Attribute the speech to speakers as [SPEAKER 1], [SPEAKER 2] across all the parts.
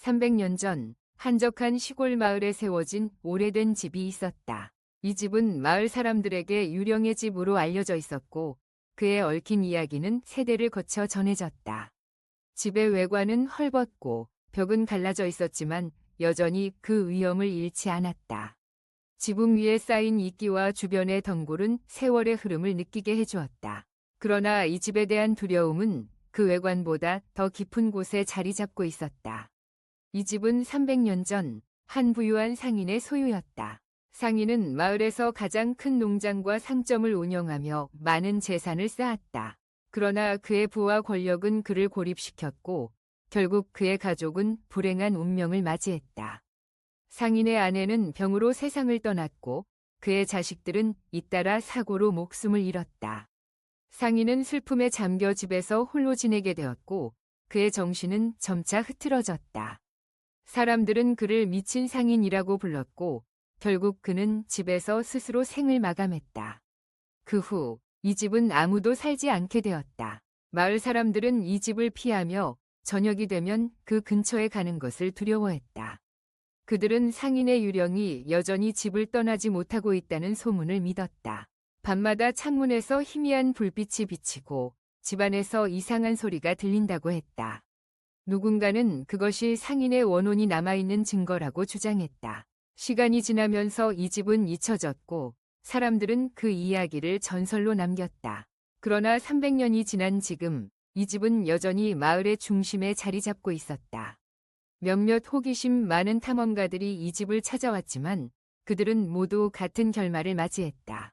[SPEAKER 1] 300년 전 한적한 시골 마을에 세워진 오래된 집이 있었다. 이 집은 마을 사람들에게 유령의 집으로 알려져 있었고 그에 얽힌 이야기는 세대를 거쳐 전해졌다. 집의 외관은 헐벗고 벽은 갈라져 있었지만 여전히 그 위엄을 잃지 않았다. 지붕 위에 쌓인 이끼와 주변의 덩굴은 세월의 흐름을 느끼게 해주었다. 그러나 이 집에 대한 두려움은 그 외관보다 더 깊은 곳에 자리 잡고 있었다. 이 집은 300년 전 한 부유한 상인의 소유였다. 상인은 마을에서 가장 큰 농장과 상점을 운영하며 많은 재산을 쌓았다. 그러나 그의 부와 권력은 그를 고립시켰고 결국 그의 가족은 불행한 운명을 맞이했다. 상인의 아내는 병으로 세상을 떠났고 그의 자식들은 잇따라 사고로 목숨을 잃었다. 상인은 슬픔에 잠겨 집에서 홀로 지내게 되었고 그의 정신은 점차 흐트러졌다. 사람들은 그를 미친 상인이라고 불렀고 결국 그는 집에서 스스로 생을 마감했다. 그 후 이 집은 아무도 살지 않게 되었다. 마을 사람들은 이 집을 피하며 저녁이 되면 그 근처에 가는 것을 두려워했다. 그들은 상인의 유령이 여전히 집을 떠나지 못하고 있다는 소문을 믿었다. 밤마다 창문에서 희미한 불빛이 비치고 집안에서 이상한 소리가 들린다고 했다. 누군가는 그것이 상인의 원혼이 남아있는 증거라고 주장했다. 시간이 지나면서 이 집은 잊혀졌고 사람들은 그 이야기를 전설로 남겼다. 그러나 300년이 지난 지금 이 집은 여전히 마을의 중심에 자리 잡고 있었다. 몇몇 호기심 많은 탐험가들이 이 집을 찾아왔지만 그들은 모두 같은 결말을 맞이했다.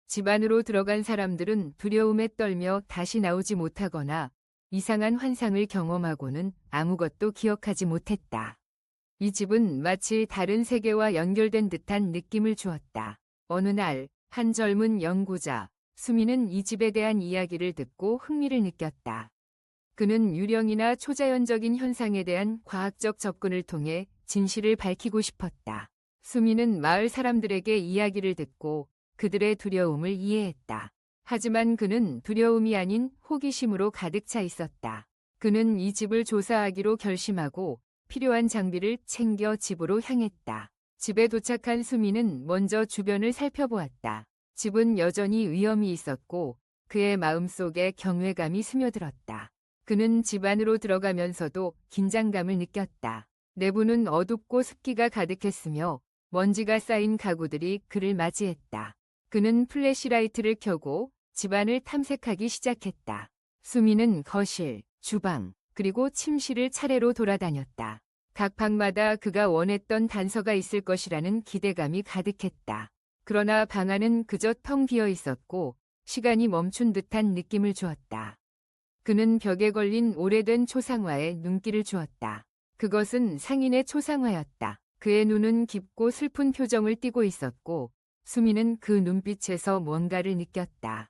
[SPEAKER 1] 집 안으로 들어간 사람들은 두려움에 떨며 다시 나오지 못하거나 이상한 환상을 경험하고는 아무것도 기억하지 못했다. 이 집은 마치 다른 세계와 연결된 듯한 느낌을 주었다. 어느 날 한 젊은 연구자 수미는 이 집에 대한 이야기를 듣고 흥미를 느꼈다. 그는 유령이나 초자연적인 현상에 대한 과학적 접근을 통해 진실을 밝히고 싶었다. 수미는 마을 사람들에게 이야기를 듣고 그들의 두려움을 이해했다. 하지만 그는 두려움이 아닌 호기심으로 가득 차 있었다. 그는 이 집을 조사하기로 결심하고 필요한 장비를 챙겨 집으로 향했다. 집에 도착한 수미는 먼저 주변을 살펴보았다. 집은 여전히 위험이 있었고 그의 마음속에 경외감이 스며들었다. 그는 집 안으로 들어가면서도 긴장감을 느꼈다. 내부는 어둡고 습기가 가득했으며 먼지가 쌓인 가구들이 그를 맞이했다. 그는 플래시라이트를 켜고 집안을 탐색하기 시작했다. 수미는 거실, 주방, 그리고 침실을 차례로 돌아다녔다. 각 방마다 그가 원했던 단서가 있을 것이라는 기대감이 가득했다. 그러나 방 안은 그저 텅 비어 있었고 시간이 멈춘 듯한 느낌을 주었다. 그는 벽에 걸린 오래된 초상화에 눈길을 주었다. 그것은 상인의 초상화였다. 그의 눈은 깊고 슬픈 표정을 띠고 있었고 수미는 그 눈빛에서 뭔가를 느꼈다.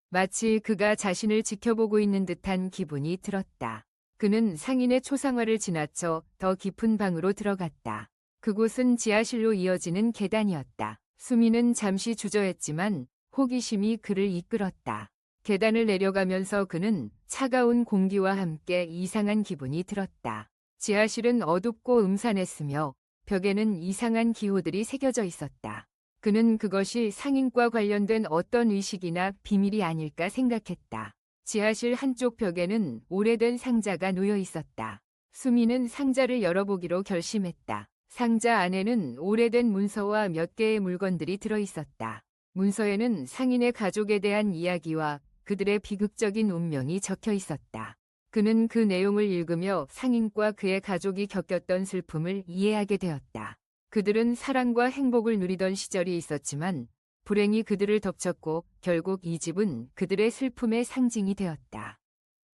[SPEAKER 1] 마치 그가 자신을 지켜보고 있는 듯한 기분이 들었다. 그는 상인의 초상화를 지나쳐 더 깊은 방으로 들어갔다. 그곳은 지하실로 이어지는 계단이었다. 수미는 잠시 주저했지만 호기심이 그를 이끌었다. 계단을 내려가면서 그는 차가운 공기와 함께 이상한 기분이 들었다. 지하실은 어둡고 음산했으며 벽에는 이상한 기호들이 새겨져 있었다. 그는 그것이 상인과 관련된 어떤 의식이나 비밀이 아닐까 생각했다. 지하실 한쪽 벽에는 오래된 상자가 놓여 있었다. 수미는 상자를 열어보기로 결심했다. 상자 안에는 오래된 문서와 몇 개의 물건들이 들어 있었다. 문서에는 상인의 가족에 대한 이야기와 그들의 비극적인 운명이 적혀 있었다. 그는 그 내용을 읽으며 상인과 그의 가족이 겪었던 슬픔을 이해하게 되었다. 그들은 사랑과 행복을 누리던 시절이 있었지만 불행이 그들을 덮쳤고 결국 이 집은 그들의 슬픔의 상징이 되었다.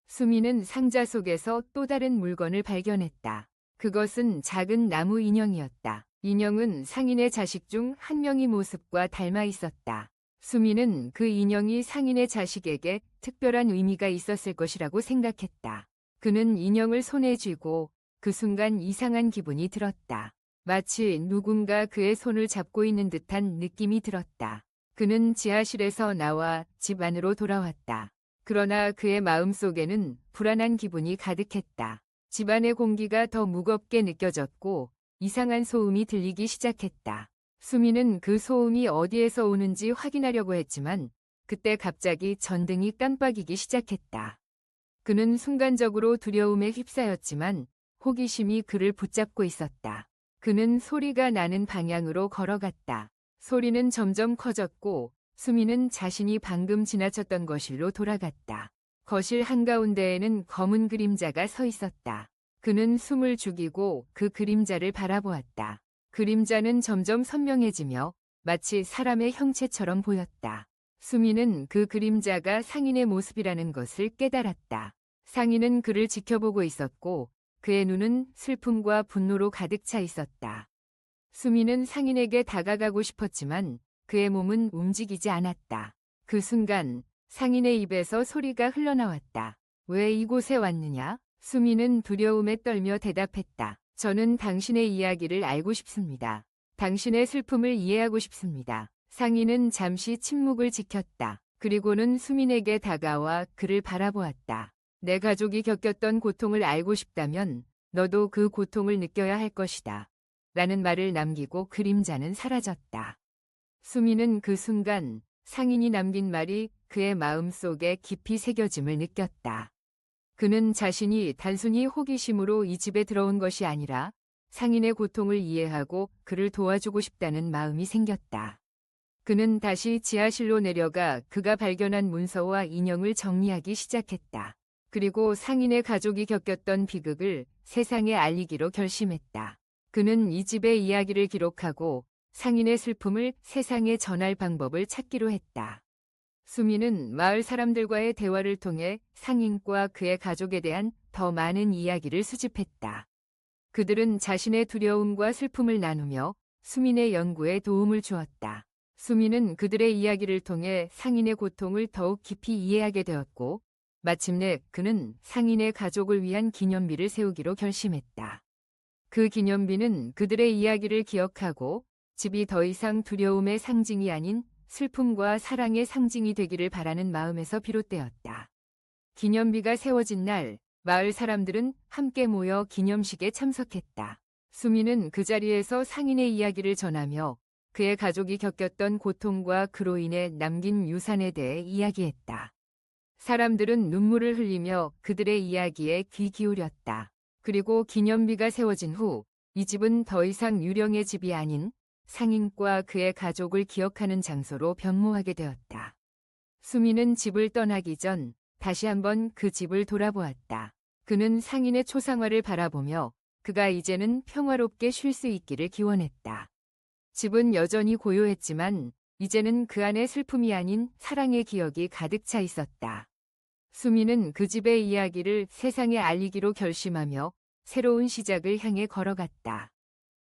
[SPEAKER 1] 수미는 상자 속에서 또 다른 물건을 발견했다. 그것은 작은 나무 인형이었다. 인형은 상인의 자식 중 한 명의 모습과 닮아 있었다. 수미는 그 인형이 상인의 자식에게 특별한 의미가 있었을 것이라고 생각했다. 그는 인형을 손에 쥐고 그 순간 이상한 기분이 들었다. 마치 누군가 그의 손을 잡고 있는 듯한 느낌이 들었다. 그는 지하실에서 나와 집 안으로 돌아왔다. 그러나 그의 마음속에는 불안한 기분이 가득했다. 집안의 공기가 더 무겁게 느껴졌고 이상한 소음이 들리기 시작했다. 수미는 그 소음이 어디에서 오는지 확인하려고 했지만 그때 갑자기 전등이 깜빡이기 시작했다. 그는 순간적으로 두려움에 휩싸였지만 호기심이 그를 붙잡고 있었다. 그는 소리가 나는 방향으로 걸어갔다. 소리는 점점 커졌고 수미는 자신이 방금 지나쳤던 거실로 돌아갔다. 거실 한가운데에는 검은 그림자가 서 있었다. 그는 숨을 죽이고 그 그림자를 바라보았다. 그림자는 점점 선명해지며 마치 사람의 형체처럼 보였다. 수미는 그 그림자가 상인의 모습이라는 것을 깨달았다. 상인은 그를 지켜보고 있었고 그의 눈은 슬픔과 분노로 가득 차 있었다. 수미는 상인에게 다가가고 싶었지만 그의 몸은 움직이지 않았다. 그 순간 상인의 입에서 소리가 흘러나왔다. 왜 이곳에 왔느냐? 수미는 두려움에 떨며 대답했다. 저는 당신의 이야기를 알고 싶습니다. 당신의 슬픔을 이해하고 싶습니다. 상인은 잠시 침묵을 지켰다. 그리고는 수민에게 다가와 그를 바라보았다. 내 가족이 겪었던 고통을 알고 싶다면 너도 그 고통을 느껴야 할 것이다. 라는 말을 남기고 그림자는 사라졌다. 수미는 그 순간 상인이 남긴 말이 그의 마음속에 깊이 새겨짐을 느꼈다. 그는 자신이 단순히 호기심으로 이 집에 들어온 것이 아니라 상인의 고통을 이해하고 그를 도와주고 싶다는 마음이 생겼다. 그는 다시 지하실로 내려가 그가 발견한 문서와 인형을 정리하기 시작했다. 그리고 상인의 가족이 겪었던 비극을 세상에 알리기로 결심했다. 그는 이 집의 이야기를 기록하고 상인의 슬픔을 세상에 전할 방법을 찾기로 했다. 수미는 마을 사람들과의 대화를 통해 상인과 그의 가족에 대한 더 많은 이야기를 수집했다. 그들은 자신의 두려움과 슬픔을 나누며 수민의 연구에 도움을 주었다. 수미는 그들의 이야기를 통해 상인의 고통을 더욱 깊이 이해하게 되었고 마침내 그는 상인의 가족을 위한 기념비를 세우기로 결심했다. 그 기념비는 그들의 이야기를 기억하고 집이 더 이상 두려움의 상징이 아닌 슬픔과 사랑의 상징이 되기를 바라는 마음에서 비롯되었다. 기념비가 세워진 날, 마을 사람들은 함께 모여 기념식에 참석했다. 수미는 그 자리에서 상인의 이야기를 전하며 그의 가족이 겪었던 고통과 그로 인해 남긴 유산에 대해 이야기했다. 사람들은 눈물을 흘리며 그들의 이야기에 귀 기울였다. 그리고 기념비가 세워진 후 이 집은 더 이상 유령의 집이 아닌 상인과 그의 가족을 기억하는 장소로 변모하게 되었다. 수미는 집을 떠나기 전 다시 한번 그 집을 돌아보았다. 그는 상인의 초상화를 바라보며 그가 이제는 평화롭게 쉴 수 있기를 기원했다. 집은 여전히 고요했지만 이제는 그 안에 슬픔이 아닌 사랑의 기억이 가득 차 있었다. 수미는 그 집의 이야기를 세상에 알리기로 결심하며 새로운 시작을 향해 걸어갔다.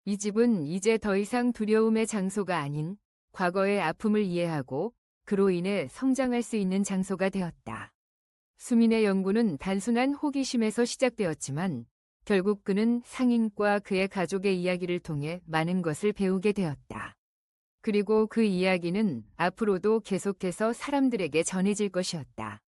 [SPEAKER 1] 이 집은 이제 더 이상 두려움의 장소가 아닌 과거의 아픔을 이해하고 그로 인해 성장할 수 있는 장소가 되었다. 수민의 연구는 단순한 호기심에서 시작되었지만 결국 그는 상인과 그의 가족의 이야기를 통해 많은 것을 배우게 되었다. 그리고 그 이야기는 앞으로도 계속해서 사람들에게 전해질 것이었다.